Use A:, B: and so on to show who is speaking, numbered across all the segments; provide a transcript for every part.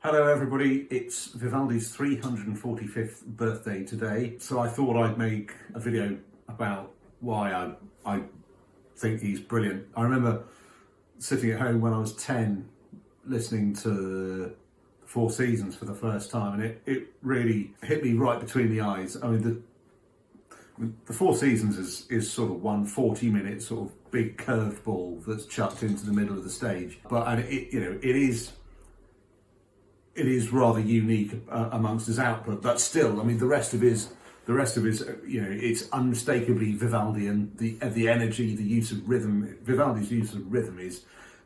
A: Hello everybody, it's Vivaldi's 345th birthday today, so I thought I'd make a video about why I think he's brilliant. I remember sitting at home when I was 10 listening to Four Seasons for the first time, and it really hit me right between the eyes. I mean, the Four Seasons is sort of one 40-minute sort of big curved ball that's chucked into the middle of the stage, but it is rather unique amongst his output, but still, I mean, the rest of his, it's unmistakably Vivaldian. The energy, the use of rhythm, Vivaldi's use of rhythm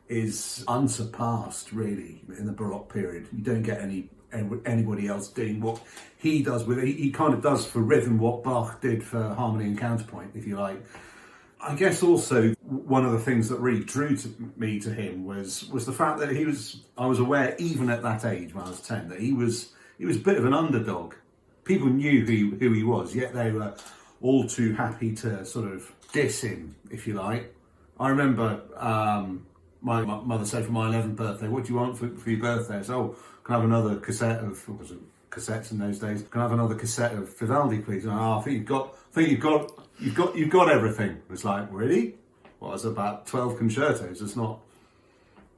A: is unsurpassed, really, in the Baroque period. You don't get anybody else doing what he does with it. He kind of does for rhythm what Bach did for harmony and counterpoint, if you like. I guess also one of the things that really drew me to him was the fact that I was aware even at that age when I was 10 that he was a bit of an underdog. People knew who he was, yet they were all too happy to sort of diss him, if you like. I remember my mother said for my 11th birthday, "What do you want for your birthday?" I said, "Oh, can I have another cassette of," what was it, cassettes in those days, "Can I have another cassette of Vivaldi, please?" And I think you've got everything. It was like, really? Well, it's about 12 concertos. It's not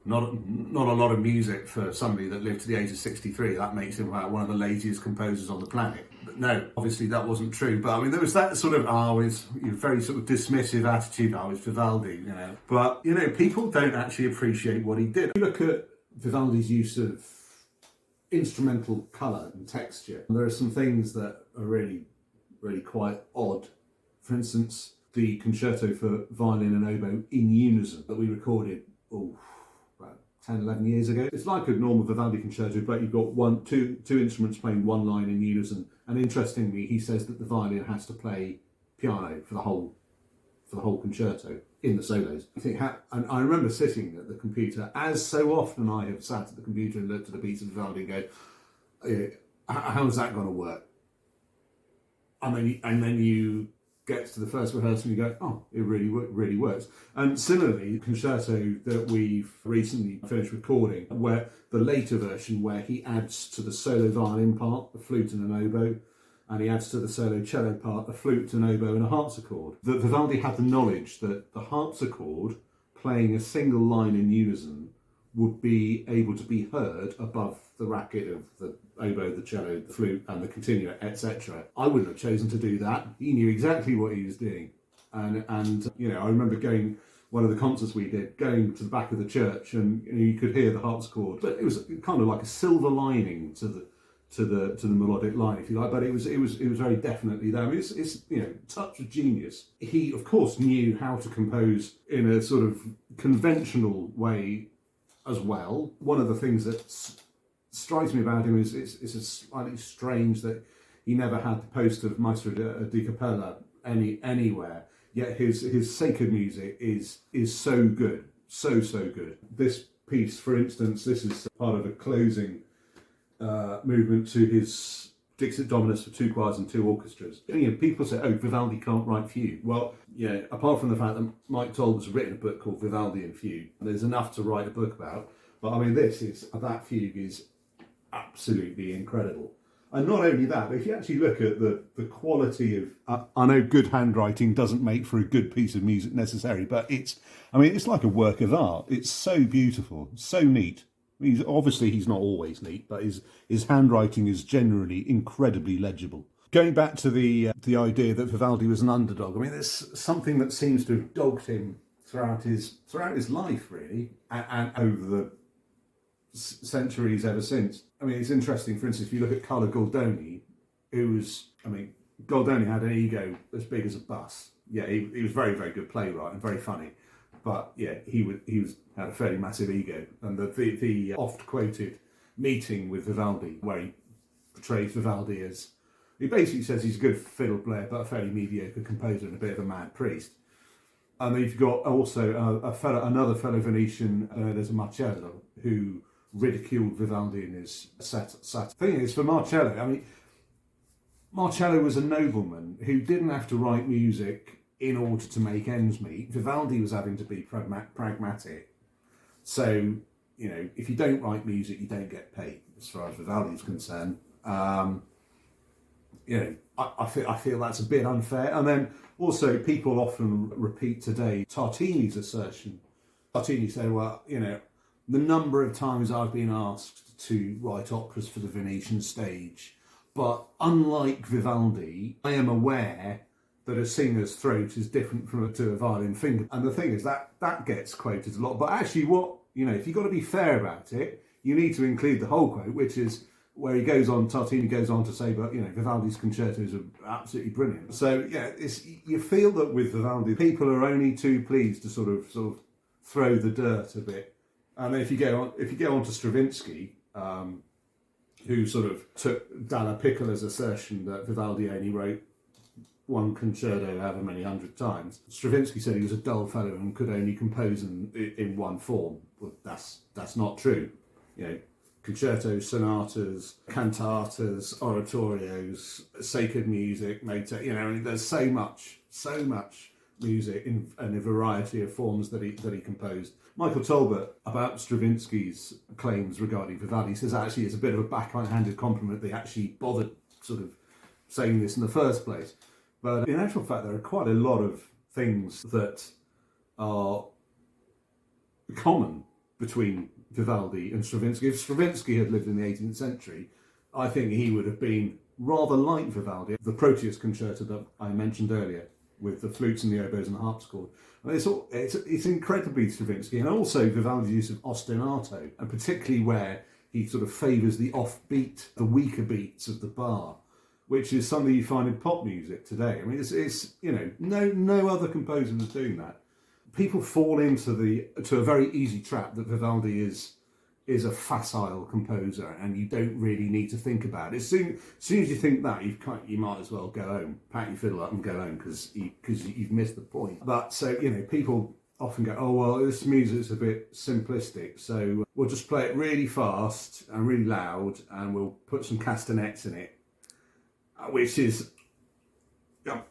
A: a lot of music for somebody that lived to the age of 63. That makes him about one of the laziest composers on the planet. But no, obviously that wasn't true. But I mean, there was that sort of, it's very sort of dismissive attitude. It's Vivaldi, you know. But, people don't actually appreciate what he did. If you look at Vivaldi's use of instrumental colour and texture, there are some things that are really, really quite odd. For instance, the concerto for violin and oboe in unison that we recorded about 10, 11 years ago. It's like a normal Vivaldi concerto, but you've got two instruments playing one line in unison. And interestingly, he says that the violin has to play piano for the whole concerto in the solos. And I remember sitting at the computer, as so often I have sat at the computer and looked at a piece of Vivaldi and go, how is that going to work? And then you get to the first rehearsal and you go, oh, it really works. And similarly, the concerto that we've recently finished recording, where the later version where he adds to the solo violin part, the flute and an oboe, and he adds to the solo cello part, a flute, an oboe and a harpsichord. That Vivaldi had the knowledge that the harpsichord playing a single line in unison would be able to be heard above the racket of the oboe, the cello, the flute and the continuo, etc. I wouldn't have chosen to do that. He knew exactly what he was doing. And I remember one of the concerts we did, going to the back of the church, and you could hear the harpsichord. But it was kind of like a silver lining to the melodic line, if you like. But it was very definitely there. I mean, it's touch of genius. He of course knew how to compose in a sort of conventional way as well. One of the things that strikes me about him is it's slightly strange that he never had the post of Maestro di Cappella anywhere. Yet his sacred music is so good, so good. This piece, for instance, this is part of a closing movement to his Dixit Dominus for two choirs and two orchestras. People say, "Oh, Vivaldi can't write fugue." Well, apart from the fact that Mike Tolber's written a book called Vivaldi and Fugue, there's enough to write a book about. But I mean, that fugue is absolutely incredible. And not only that, but if you actually look at the quality of... I know good handwriting doesn't make for a good piece of music necessarily, but it's like a work of art. It's so beautiful, so neat. He's not always neat, but his handwriting is generally incredibly legible. Going back to the idea that Vivaldi was an underdog, I mean, there's something that seems to have dogged him throughout his life, really, and over the centuries ever since. I mean, it's interesting, for instance, if you look at Carlo Goldoni, Goldoni had an ego as big as a bus. Yeah, he was a very, very good playwright and very funny. But yeah, he had a fairly massive ego. And the oft quoted meeting with Vivaldi, where he portrays Vivaldi as, he basically says he's a good fiddle player, but a fairly mediocre composer and a bit of a mad priest. And then you've got also another fellow Venetian, there's a Marcello, who ridiculed Vivaldi in his set. The thing is, for Marcello, I mean, Marcello was a nobleman who didn't have to write music in order to make ends meet. Vivaldi was having to be pragmatic. So, if you don't write music, you don't get paid. as far as Vivaldi is concerned. You know, I feel that's a bit unfair. And then also people often repeat today Tartini's assertion. Tartini said, well, you know, the number of times I've been asked to write operas for the Venetian stage, but unlike Vivaldi, I am aware that a singer's throat is different to a violin finger. And the thing is that gets quoted a lot. But actually what, you know, if you've got to be fair about it, you need to include the whole quote, which is where he goes on, Tartini goes on to say, but, you know, Vivaldi's concertos are absolutely brilliant. So, yeah, you feel that with Vivaldi, people are only too pleased to sort of throw the dirt a bit. And then if you go on to Stravinsky, who sort of took Dalla Piccola's assertion that Vivaldi only wrote one concerto however many hundred times, Stravinsky said he was a dull fellow and could only compose in one form. Well, that's not true. You know, concertos, sonatas, cantatas, oratorios, sacred music, motet, you know, and there's so much music in a variety of forms that he composed. Michael Talbot, about Stravinsky's claims regarding Vivaldi, says actually it's a bit of a backhanded compliment they actually bothered sort of saying this in the first place. But in actual fact, there are quite a lot of things that are common between Vivaldi and Stravinsky. If Stravinsky had lived in the 18th century, I think he would have been rather like Vivaldi. The Proteus concerto that I mentioned earlier, with the flutes and the oboes and the harpsichord. I mean, it's incredibly Stravinsky, and also Vivaldi's use of ostinato, and particularly where he sort of favours the offbeat, the weaker beats of the bar, which is something you find in pop music today. I mean, it's you know, no other composer was doing that. People fall into a very easy trap that Vivaldi is a facile composer and you don't really need to think about it. As soon as you think that, you might as well go home, pack your fiddle up and go home because you've missed the point. But so, you know, people often go, oh, well, this music's a bit simplistic, so we'll just play it really fast and really loud and we'll put some castanets in it, which is, there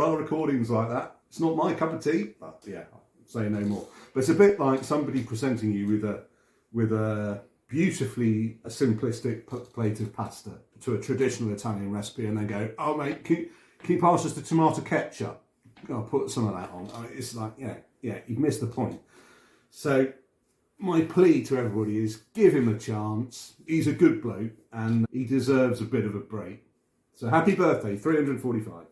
A: are recordings like that. It's not my cup of tea, but yeah, I'll say no more. But it's a bit like somebody presenting you with a beautifully simplistic plate of pasta to a traditional Italian recipe, and then go, oh mate, can you pass us the tomato ketchup? I'll put some of that on. I mean, it's like, yeah, you've missed the point. So my plea to everybody is give him a chance. He's a good bloke and he deserves a bit of a break. So happy birthday, 345.